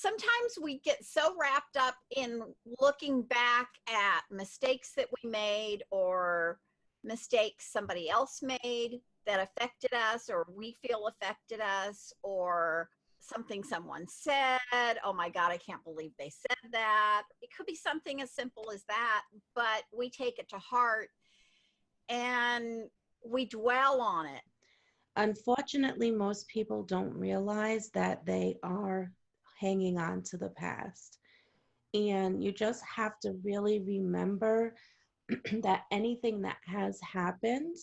Sometimes we get so wrapped up in looking back at mistakes that we made or mistakes somebody else made that affected us or we feel affected us, or something someone said. Oh my God, I can't believe they said that. It could be something as simple as that, but we take it to heart and we dwell on it. Unfortunately, most people don't realize that they are hanging on to the past. And you just have to really remember that anything that has happened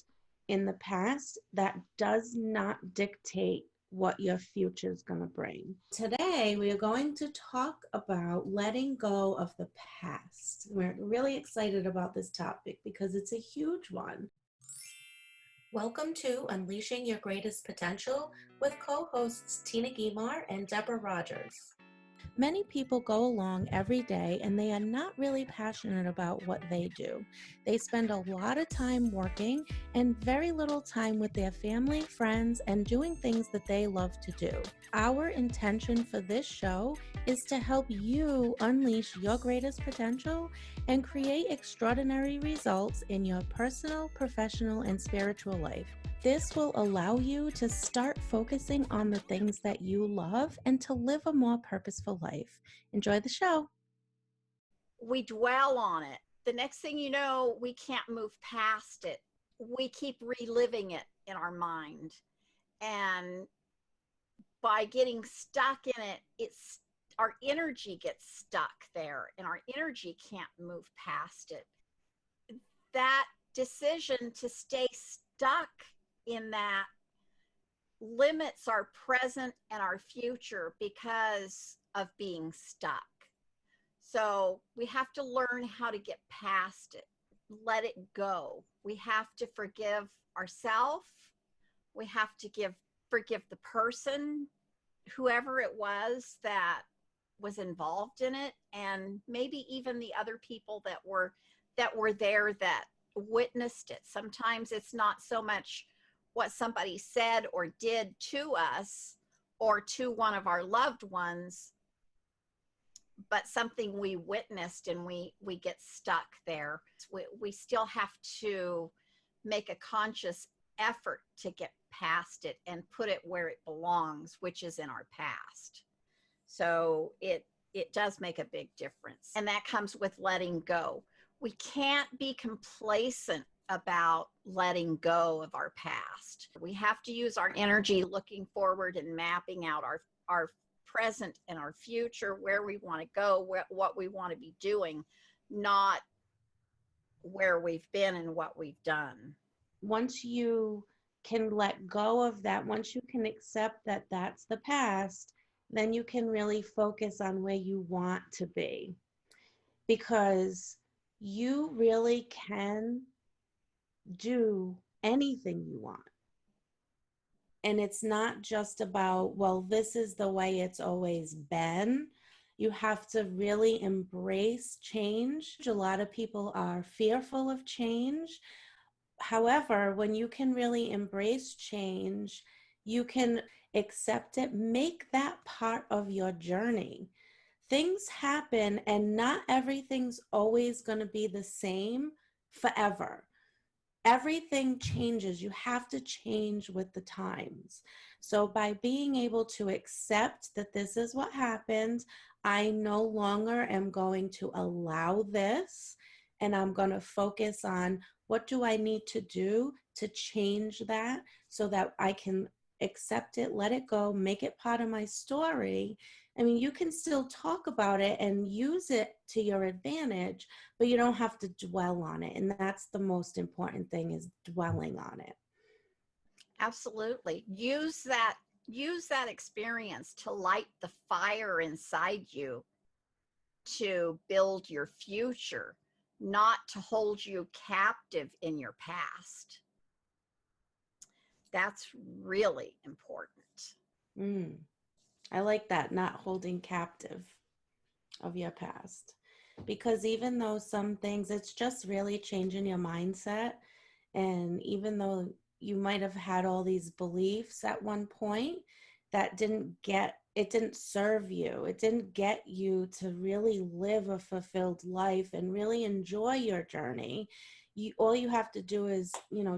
in the past, that does not dictate what your future is going to bring. Today, we are going to talk about letting go of the past. We're really excited about this topic because it's a huge one. Welcome to Unleashing Your Greatest Potential with co-hosts Tina Guimar and Deborah Rogers. Many people go along every day and they are not really passionate about what they do. They spend a lot of time working and very little time with their family, friends, and doing things that they love to do. Our intention for this show is to help you unleash your greatest potential and create extraordinary results in your personal, professional, and spiritual life. This will allow you to start focusing on the things that you love and to live a more purposeful life. Enjoy the show. We dwell on it. The next thing you know, we can't move past it. We keep reliving it in our mind. And by getting stuck in it, our energy gets stuck there and our energy can't move past it. That decision to stay stuck in that limits our present and our future because of being stuck. So we have to learn how to get past it, let it go. We have to forgive ourselves. We have to forgive the person, whoever it was that was involved in it, and maybe even the other people that were there that witnessed it. Sometimes it's not so much what somebody said or did to us or to one of our loved ones, but something we witnessed and we get stuck there. We still have to make a conscious effort to get past it and put it where it belongs, which is in our past. So it does make a big difference. And that comes with letting go. We can't be complacent about letting go of our past. We have to use our energy looking forward and mapping out our present and our future, where we want to go, what we want to be doing, not where we've been and what we've done. Once you can let go of that, once you can accept that that's the past, then you can really focus on where you want to be. Because you really can do anything you want. And it's not just about, well, this is the way it's always been. You have to really embrace change. A lot of people are fearful of change. However, when you can really embrace change, you can accept it, make that part of your journey. Things happen and not everything's always going to be the same forever. Everything changes. You have to change with the times. So by being able to accept that this is what happened, I no longer am going to allow this, and I'm going to focus on what do I need to do to change that so that I can accept it, let it go, make it part of my story. I mean, you can still talk about it and use it to your advantage, but you don't have to dwell on it. And that's the most important thing, is dwelling on it. Absolutely. Use that experience to light the fire inside you to build your future, not to hold you captive in your past. That's really important. I like that, not holding captive of your past. Because even though some things, it's just really changing your mindset. And even though you might have had all these beliefs at one point that didn't get it didn't serve you. It didn't get you to really live a fulfilled life and really enjoy your journey. All you have to do is,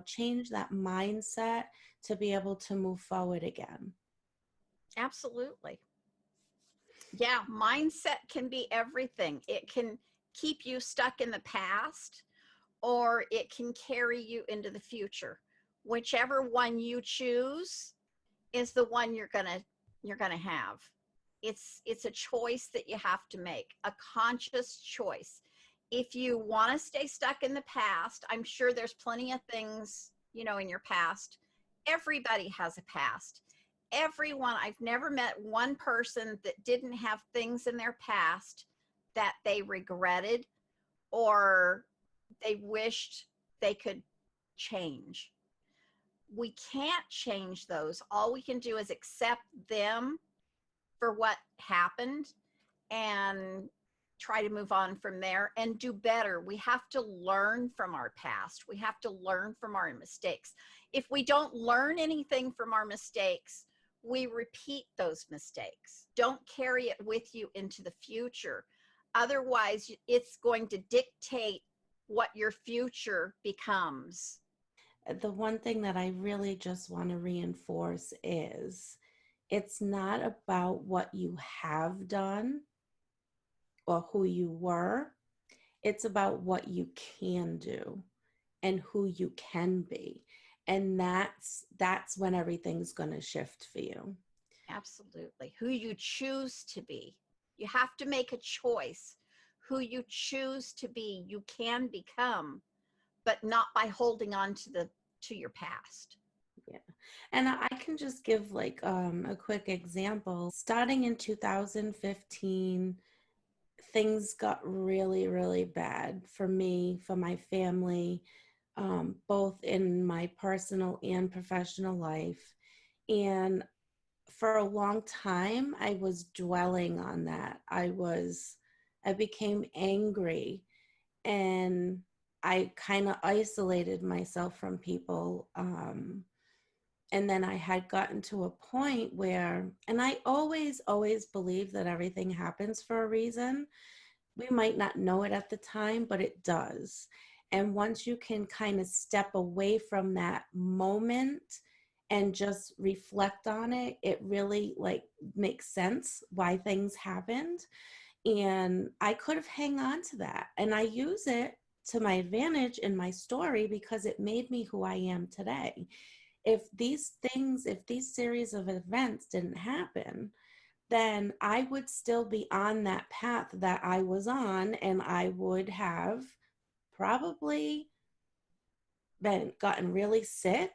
change that mindset to be able to move forward again. Absolutely. Yeah, mindset can be everything. It can keep you stuck in the past, or it can carry you into the future. Whichever one you choose is the one you're going to have. It's a choice that you have to make, a conscious choice. If you want to stay stuck in the past, I'm sure there's plenty of things, in your past. Everybody has a past. Everyone, I've never met one person that didn't have things in their past that they regretted or they wished they could change. We can't change those. All we can do is accept them for what happened and try to move on from there and do better. We have to learn from our past. We have to learn from our mistakes. If we don't learn anything from our mistakes, we repeat those mistakes. Don't carry it with you into the future. Otherwise, it's going to dictate what your future becomes. The one thing that I really just want to reinforce is it's not about what you have done or who you were. It's about what you can do and who you can be. And that's when everything's going to shift for you. Absolutely. Who you choose to be. You have to make a choice. Who you choose to be, you can become, but not by holding on to your past. Yeah. And I can just give like a quick example. Starting in 2015, things got really, really bad for me, for my family, both in my personal and professional life. And for a long time, I was dwelling on that. I became angry, and I kind of isolated myself from people. And then I had gotten to a point where, and I always believe that everything happens for a reason. We might not know it at the time, but it does. And once you can kind of step away from that moment and just reflect on it, it really like makes sense why things happened. And I could have hang on to that, and I use it to my advantage in my story because it made me who I am today. If these series of events didn't happen, then I would still be on that path that I was on, and I would have probably gotten really sick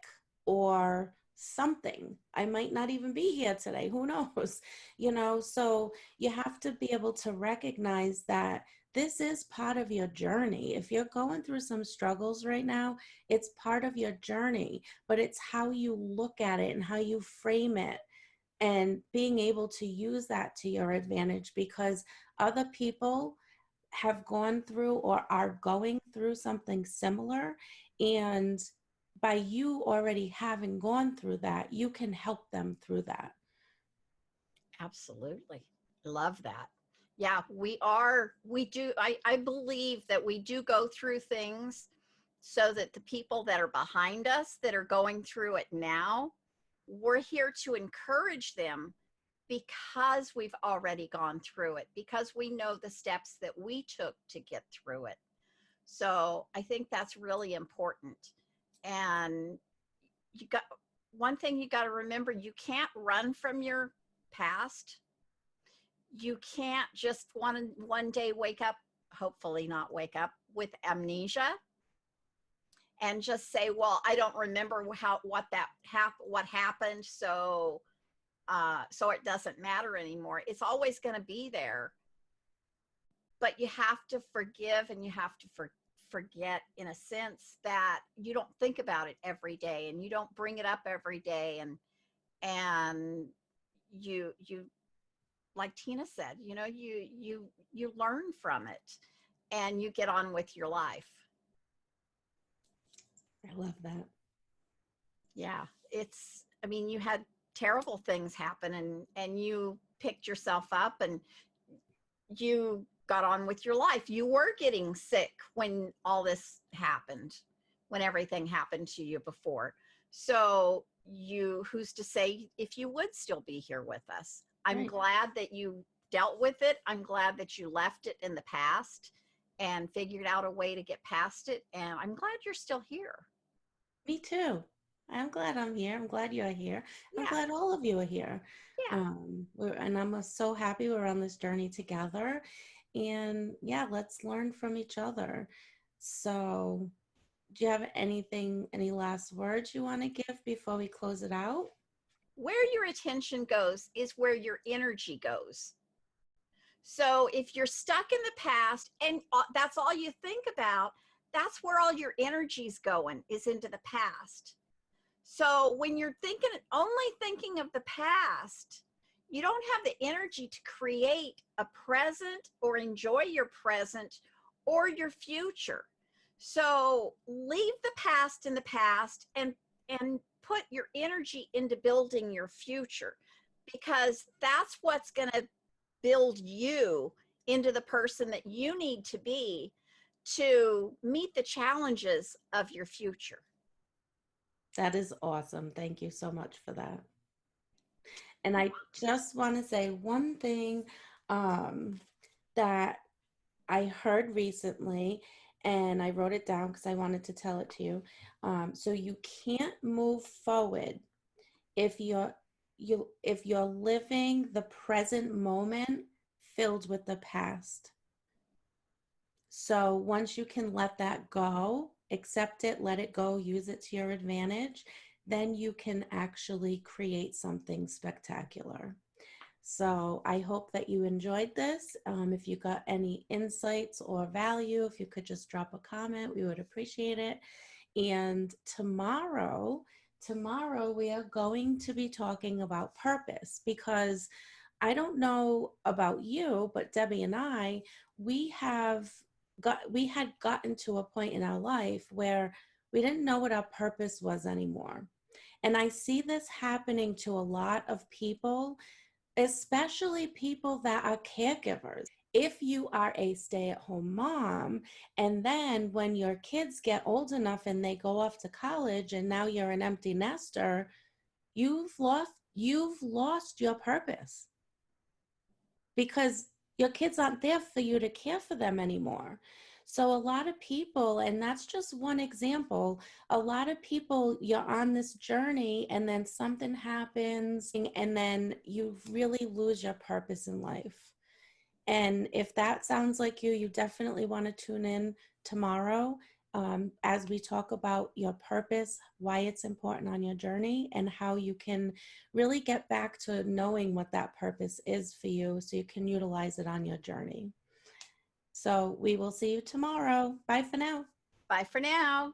or something. I might not even be here today. Who knows? So you have to be able to recognize that this is part of your journey. If you're going through some struggles right now, it's part of your journey, but it's how you look at it and how you frame it and being able to use that to your advantage, because other people have gone through or are going through something similar. And by you already having gone through that, you can help them through that. Absolutely. Love that. Yeah, I believe that we do go through things so that the people that are behind us that are going through it now, we're here to encourage them because we've already gone through it, because we know the steps that we took to get through it. So I think that's really important. And you got one thing you got to remember, you can't run from your past. You can't just one day wake up, hopefully not wake up with amnesia and just say, well, I don't remember what happened, so it doesn't matter anymore. It's always going to be there, but you have to forgive and you have to forget, in a sense, that you don't think about it every day and you don't bring it up every day, and you like Tina said, you learn from it and you get on with your life. I love that. Yeah, I mean, you had terrible things happen, and picked yourself up and you got on with your life. You were getting sick when all this happened, when everything happened to you before. So who's to say if you would still be here with us? I'm Right. glad that you dealt with it. I'm glad that you left it in the past and figured out a way to get past it. And I'm glad you're still here. Me too. I'm glad I'm here. I'm glad you're here. I'm Yeah. glad all of you are here. Yeah. And I'm so happy we're on this journey together. And yeah, let's learn from each other. So, do you have any last words you want to give before we close it out? Where your attention goes is where your energy goes. So if you're stuck in the past and that's all you think about, that's where all your energy's going, is into the past. So when you're only thinking of the past, you don't have the energy to create a present or enjoy your present or your future. So leave the past in the past and put your energy into building your future, because that's what's going to build you into the person that you need to be to meet the challenges of your future. That is awesome. Thank you so much for that. And I just want to say one thing that I heard recently, and I wrote it down because I wanted to tell it to you. So you can't move forward if you're living the present moment filled with the past. So once you can let that go, accept it, let it go, use it to your advantage, then you can actually create something spectacular. So I hope that you enjoyed this. If you got any insights or value, if you could just drop a comment, we would appreciate it. And tomorrow we are going to be talking about purpose, because I don't know about you, but Debbie and I, we had gotten to a point in our life where we didn't know what our purpose was anymore. And I see this happening to a lot of people, especially people that are caregivers. If you are a stay-at-home mom, and then when your kids get old enough and they go off to college and now you're an empty nester, you've lost your purpose, because your kids aren't there for you to care for them anymore. So a lot of people, and that's just one example, a lot of people, you're on this journey and then something happens and then you really lose your purpose in life. And if that sounds like you, you definitely want to tune in tomorrow, as we talk about your purpose, why it's important on your journey, and how you can really get back to knowing what that purpose is for you so you can utilize it on your journey. So we will see you tomorrow. Bye for now. Bye for now.